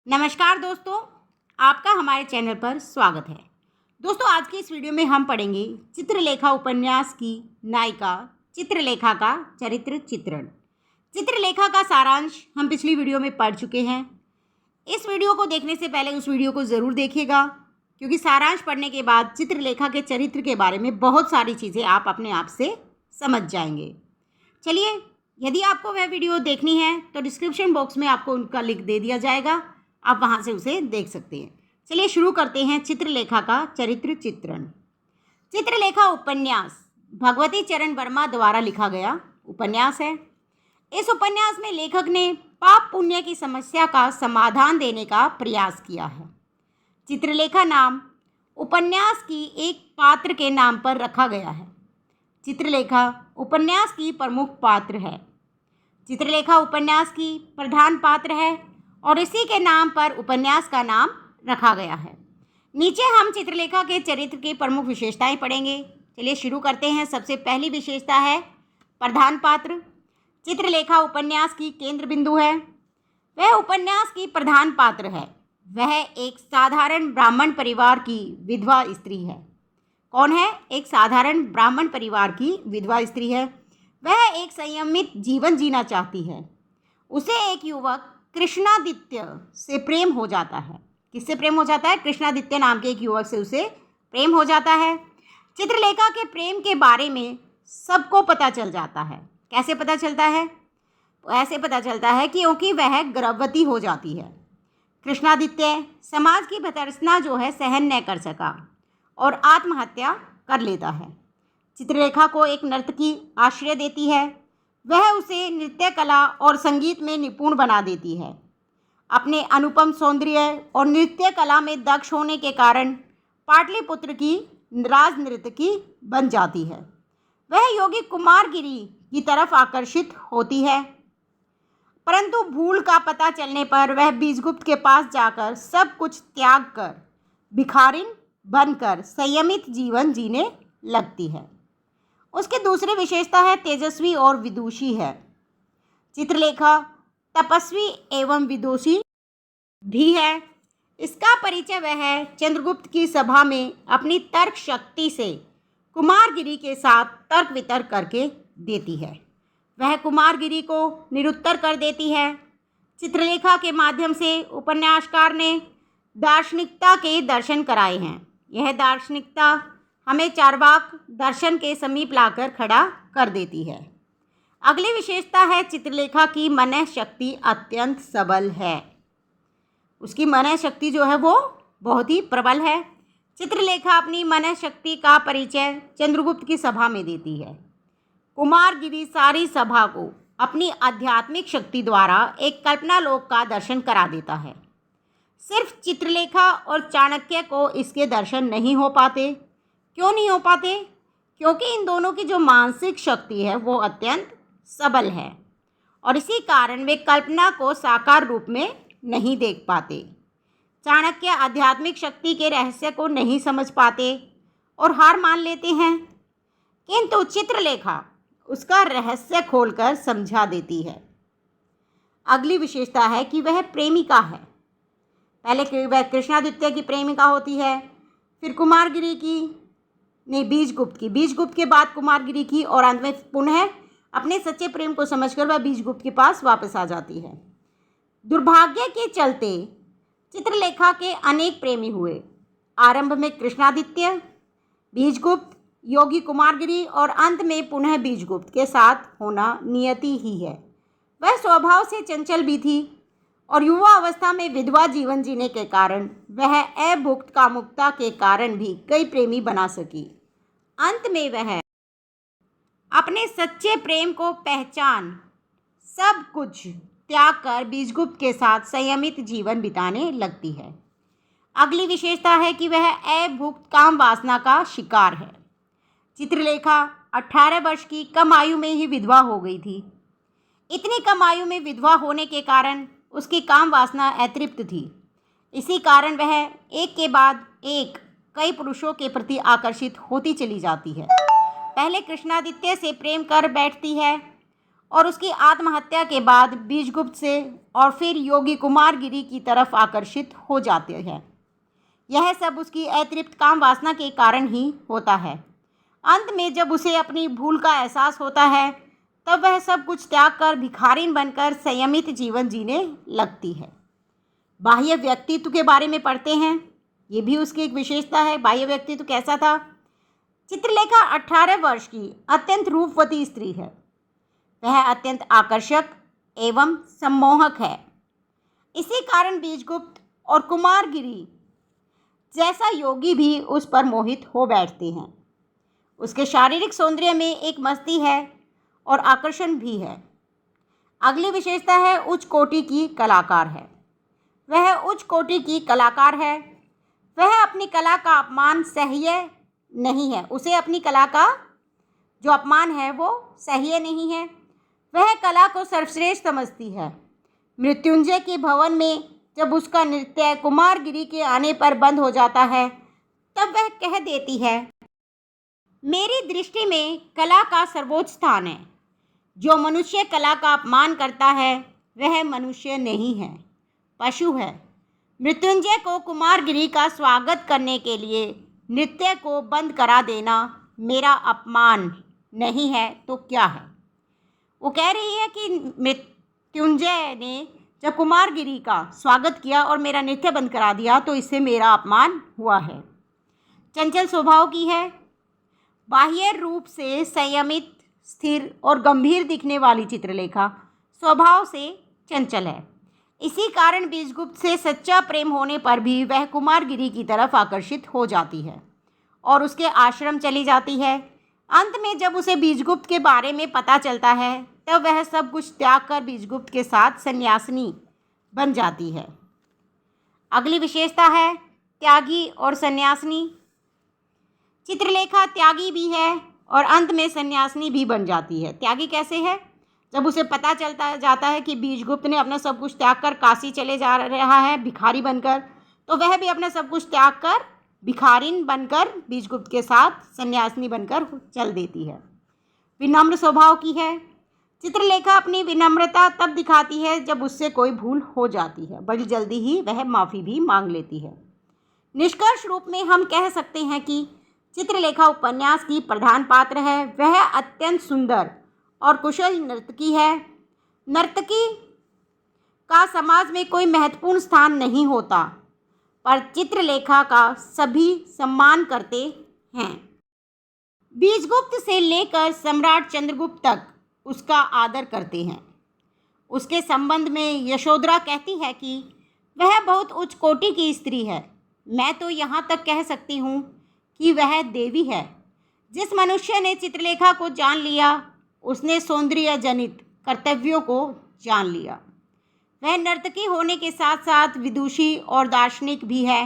नमस्कार दोस्तों, आपका हमारे चैनल पर स्वागत है। दोस्तों, आज की इस वीडियो में हम पढ़ेंगे चित्रलेखा उपन्यास की नायिका चित्रलेखा का चरित्र चित्रण। चित्रलेखा का सारांश हम पिछली वीडियो में पढ़ चुके हैं। इस वीडियो को देखने से पहले उस वीडियो को ज़रूर देखिएगा, क्योंकि सारांश पढ़ने के बाद चित्रलेखा के चरित्र के बारे में बहुत सारी चीज़ें आप अपने आप से समझ जाएंगे। चलिए, यदि आपको वह वीडियो देखनी है तो डिस्क्रिप्शन बॉक्स में आपको उनका लिंक दे दिया जाएगा, आप वहां से उसे देख सकते हैं। चलिए शुरू करते हैं चित्रलेखा का चरित्र चित्रण। चित्रलेखा उपन्यास भगवती चरण वर्मा द्वारा लिखा गया उपन्यास है। इस उपन्यास में लेखक ने पाप पुण्य की समस्या का समाधान देने का प्रयास किया है। चित्रलेखा नाम उपन्यास की एक पात्र के नाम पर रखा गया है। चित्रलेखा उपन्यास की प्रमुख पात्र है। चित्रलेखा उपन्यास की प्रधान पात्र है और इसी के नाम पर उपन्यास का नाम रखा गया है। नीचे हम चित्रलेखा के चरित्र की प्रमुख विशेषताएं पढ़ेंगे। चलिए शुरू करते हैं। सबसे पहली विशेषता है प्रधान पात्र। चित्रलेखा उपन्यास की केंद्र बिंदु है। वह उपन्यास की प्रधान पात्र है। वह एक साधारण ब्राह्मण परिवार की विधवा स्त्री है। कौन है? एक साधारण ब्राह्मण परिवार की विधवा स्त्री है। वह एक संयमित जीवन जीना चाहती है। उसे एक युवक कृष्णादित्य से प्रेम हो जाता है। किससे प्रेम हो जाता है? कृष्णादित्य नाम के एक युवक से उसे प्रेम हो जाता है। चित्रलेखा के प्रेम के बारे में सबको पता चल जाता है। कैसे पता चलता है? ऐसे पता चलता है क्योंकि वह गर्भवती हो जाती है। कृष्णादित्य समाज की भर्त्सना जो है सहन न कर सका और आत्महत्या कर लेता है। चित्रलेखा को एक नर्तकी आश्रय देती है। वह उसे नृत्य कला और संगीत में निपुण बना देती है। अपने अनुपम सौंदर्य और नृत्य कला में दक्ष होने के कारण पाटलिपुत्र की राज नर्तकी बन जाती है। वह योगी कुमारगिरी की तरफ आकर्षित होती है, परंतु भूल का पता चलने पर वह बीजगुप्त के पास जाकर सब कुछ त्याग कर भिखारिन बनकर संयमित जीवन जीने लगती है। उसकी दूसरी विशेषता है तेजस्वी और विदुषी है। चित्रलेखा तपस्वी एवं विदुषी भी है। इसका परिचय वह चंद्रगुप्त की सभा में अपनी तर्क शक्ति से कुमारगिरी के साथ तर्क वितर्क करके देती है। वह कुमारगिरी को निरुत्तर कर देती है। चित्रलेखा के माध्यम से उपन्यासकार ने दार्शनिकता के दर्शन कराए हैं। यह दार्शनिकता हमें चार्वाक दर्शन के समीप लाकर खड़ा कर देती है। अगली विशेषता है चित्रलेखा की मनः शक्ति अत्यंत सबल है। उसकी मनः शक्ति जो है वो बहुत ही प्रबल है। चित्रलेखा अपनी मनः शक्ति का परिचय चंद्रगुप्त की सभा में देती है। कुमारगिरी सारी सभा को अपनी आध्यात्मिक शक्ति द्वारा एक कल्पना लोक का दर्शन करा देता है। सिर्फ चित्रलेखा और चाणक्य को इसके दर्शन नहीं हो पाते। क्यों नहीं हो पाते? क्योंकि इन दोनों की जो मानसिक शक्ति है वो अत्यंत सबल है और इसी कारण वे कल्पना को साकार रूप में नहीं देख पाते। चाणक्य आध्यात्मिक शक्ति के रहस्य को नहीं समझ पाते और हार मान लेते हैं, किंतु चित्रलेखा उसका रहस्य खोलकर समझा देती है। अगली विशेषता है कि वह प्रेमिका है। पहले वह कृष्णादित्य की प्रेमिका होती है, फिर कुमारगिरी की, नहीं बीजगुप्त के बाद कुमारगिरी की, और अंत में पुनः अपने सच्चे प्रेम को समझकर वह बीजगुप्त के पास वापस आ जाती है। दुर्भाग्य के चलते चित्रलेखा के अनेक प्रेमी हुए। आरंभ में कृष्णादित्य, बीजगुप्त, योगी कुमारगिरी और अंत में पुनः बीजगुप्त के साथ होना नियति ही है। वह स्वभाव से चंचल भी थी और युवा अवस्था में विधवा जीवन जीने के कारण वह अभुक्त कामुकता के कारण भी कई प्रेमी बना सकी। अंत में वह अपने सच्चे प्रेम को पहचान सब कुछ त्याग कर बीजगुप्त के साथ संयमित जीवन बिताने लगती है। अगली विशेषता है कि वह अभुक्त काम वासना का शिकार है। चित्रलेखा 18 वर्ष की कम आयु में ही विधवा हो गई थी। इतनी कम आयु में विधवा होने के कारण उसकी काम वासना अतृप्त थी। इसी कारण वह एक के बाद एक कई पुरुषों के प्रति आकर्षित होती चली जाती है। पहले कृष्णादित्य से प्रेम कर बैठती है और उसकी आत्महत्या के बाद बीजगुप्त से और फिर योगी कुमारगिरी की तरफ आकर्षित हो जाते हैं। यह सब उसकी अतिरिक्त काम वासना के कारण ही होता है। अंत में जब उसे अपनी भूल का एहसास होता है तब वह सब कुछ त्याग कर भिखारिन बनकर संयमित जीवन जीने लगती है। बाह्य व्यक्तित्व के बारे में पढ़ते हैं, ये भी उसकी एक विशेषता है। बाह्य व्यक्तित्व कैसा था? चित्रलेखा 18 वर्ष की अत्यंत रूपवती स्त्री है। वह अत्यंत आकर्षक एवं सम्मोहक है। इसी कारण बीजगुप्त और कुमारगिरी जैसा योगी भी उस पर मोहित हो बैठते हैं। उसके शारीरिक सौंदर्य में एक मस्ती है और आकर्षण भी है। अगली विशेषता है उच्च कोटि की कलाकार है। वह उच्च कोटि की कलाकार है। वह अपनी कला का अपमान सह्य नहीं है। उसे अपनी कला का जो अपमान है वो सह्य नहीं है। वह कला को सर्वश्रेष्ठ समझती है। मृत्युंजय के भवन में जब उसका नृत्य कुमारगिरी के आने पर बंद हो जाता है तब वह कह देती है, मेरी दृष्टि में कला का सर्वोच्च स्थान है। जो मनुष्य कला का अपमान करता है वह मनुष्य नहीं है, पशु है। मृत्युंजय को कुमारगिरी का स्वागत करने के लिए नृत्य को बंद करा देना मेरा अपमान नहीं है तो क्या है? वो कह रही है कि मृत्युंजय ने जब कुमारगिरी का स्वागत किया और मेरा नृत्य बंद करा दिया तो इससे मेरा अपमान हुआ है। चंचल स्वभाव की है। बाह्य रूप से संयमित, स्थिर और गंभीर दिखने वाली चित्रलेखा स्वभाव से चंचल है। इसी कारण बीजगुप्त से सच्चा प्रेम होने पर भी वह कुमारगिरी की तरफ आकर्षित हो जाती है और उसके आश्रम चली जाती है। अंत में जब उसे बीजगुप्त के बारे में पता चलता है तब वह सब कुछ त्याग कर बीजगुप्त के साथ सन्यासिनी बन जाती है। अगली विशेषता है त्यागी और सन्यासिनी। चित्रलेखा त्यागी भी है और अंत में सन्यासिनी भी बन जाती है। त्यागी कैसे है? जब उसे पता चलता जाता है कि बीजगुप्त ने अपना सब कुछ त्याग कर काशी चले जा रहा है भिखारी बनकर, तो वह भी अपना सब कुछ त्याग कर भिखारिन बनकर बीजगुप्त के साथ सन्यासिनी बनकर चल देती है। विनम्र स्वभाव की है। चित्रलेखा अपनी विनम्रता तब दिखाती है जब उससे कोई भूल हो जाती है। बड़ी जल्दी ही वह माफ़ी भी मांग लेती है। निष्कर्ष रूप में हम कह सकते हैं कि चित्रलेखा उपन्यास की प्रधान पात्र है। वह अत्यंत सुंदर और कुशल नर्तकी है। नर्तकी का समाज में कोई महत्वपूर्ण स्थान नहीं होता, पर चित्रलेखा का सभी सम्मान करते हैं। बीजगुप्त से लेकर सम्राट चंद्रगुप्त तक उसका आदर करते हैं। उसके संबंध में यशोधरा कहती है कि वह बहुत उच्च कोटि की स्त्री है। मैं तो यहाँ तक कह सकती हूँ कि वह देवी है। जिस मनुष्य ने चित्रलेखा को जान लिया उसने सौंदर्य जनित कर्तव्यों को जान लिया। वह नर्तकी होने के साथ साथ विदुषी और दार्शनिक भी है।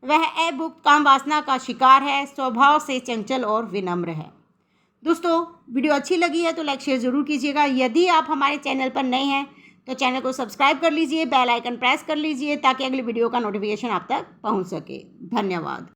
वह अभुक्त काम वासना का शिकार है। स्वभाव से चंचल और विनम्र है। दोस्तों, वीडियो अच्छी लगी है तो लाइक शेयर ज़रूर कीजिएगा। यदि आप हमारे चैनल पर नए हैं तो चैनल को सब्सक्राइब कर लीजिए, बेल आइकन प्रेस कर लीजिए ताकि अगली वीडियो का नोटिफिकेशन आप तक पहुंच सके। धन्यवाद।